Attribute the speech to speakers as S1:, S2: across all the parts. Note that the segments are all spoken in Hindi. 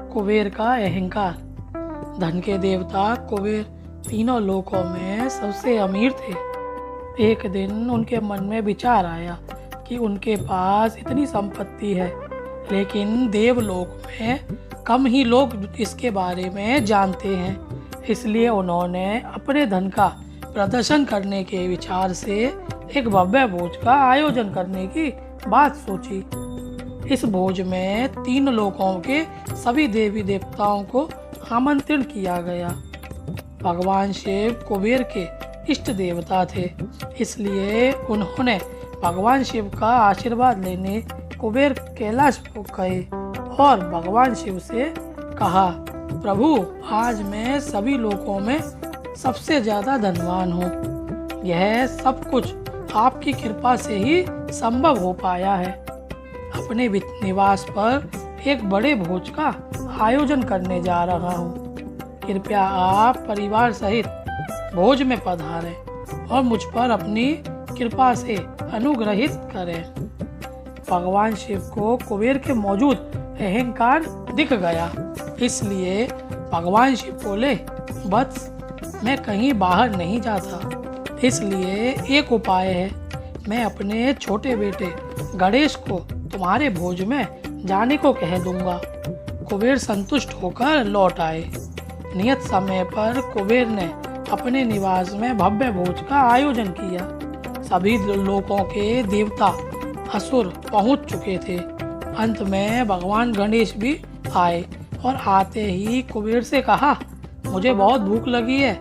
S1: कुबेर का अहंकार। धन के देवता कुबेर तीनों लोकों में सबसे अमीर थे। एक दिन उनके मन में विचार आया कि उनके पास इतनी संपत्ति है, लेकिन देवलोक में कम ही लोग इसके बारे में जानते हैं। इसलिए उन्होंने अपने धन का प्रदर्शन करने के विचार से एक भव्य भोज का आयोजन करने की बात सोची। इस भोज में 3 लोकों के सभी देवी देवताओं को आमंत्रित किया गया। भगवान शिव कुबेर के इष्ट देवता थे, इसलिए उन्होंने भगवान शिव का आशीर्वाद लेने कुबेर कैलाश को गए और भगवान शिव से कहा, प्रभु, आज मैं सभी लोकों में सबसे ज़्यादा धनवान हूँ। यह सब कुछ आपकी कृपा से ही संभव हो पाया है। अपने निवास पर एक बड़े भोज का आयोजन करने जा रहा हूँ। कृपया आप परिवार सहित भोज में पधारें और मुझ पर अपनी कृपा से अनुग्रहित करें। भगवान शिव को कुबेर के मौजूद अहंकार दिख गया, इसलिए भगवान शिव बोले, वत्स, मैं कहीं बाहर नहीं जाता, इसलिए एक उपाय है। मैं अपने छोटे बेटे गणेश को तुम्हारे भोज में जाने को कह दूंगा। कुबेर संतुष्ट होकर लौट आए। नियत समय पर कुबेर ने अपने निवास में भव्य भोज का आयोजन किया। सभी लोकों के देवता असुर पहुंच चुके थे। अंत में भगवान गणेश भी आए और आते ही कुबेर से कहा, मुझे बहुत भूख लगी है,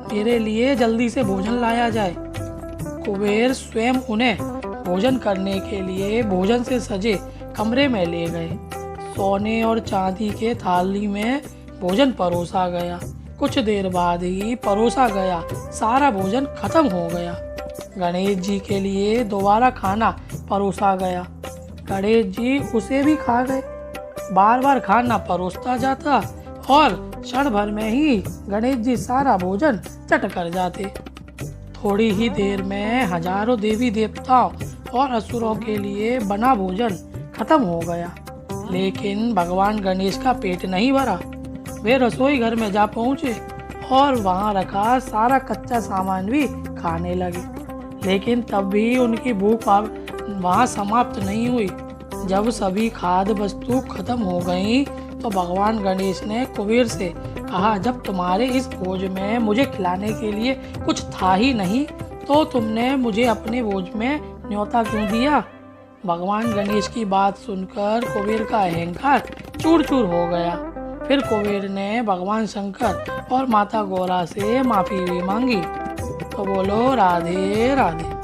S1: मेरे लिए जल्दी से भोजन लाया जाए। कुबेर स्वयं उन्हें भोजन करने के लिए भोजन से सजे कमरे में ले गए। सोने और चांदी के थाली में भोजन परोसा गया। कुछ देर बाद ही परोसा गया सारा भोजन खत्म हो गया। गणेश जी के लिए दोबारा खाना परोसा गया। गणेश जी उसे भी खा गए। बार बार खाना परोसता जाता और क्षण भर में ही गणेश जी सारा भोजन चट कर जाते। थोड़ी ही देर में हजारों देवी देवताओं और असुरों के लिए बना भोजन खत्म हो गया, लेकिन भगवान गणेश का पेट नहीं भरा। वे रसोई घर में जा पहुँचे और वहाँ रखा सारा कच्चा सामान भी खाने लगे, लेकिन तब भी उनकी भूख वहाँ समाप्त नहीं हुई। जब सभी खाद्य वस्तु खत्म हो गईं, तो भगवान गणेश ने कुबेर से कहा, जब तुम्हारे इस भोज में मुझे खिलाने के लिए कुछ था ही नहीं, तो तुमने मुझे अपने भोज में न्योता क्यों दिया? भगवान गणेश की बात सुनकर कुबेर का अहंकार चूर चूर हो गया। फिर कुबेर ने भगवान शंकर और माता गौरा से माफी भी मांगी। तो बोलो राधे राधे।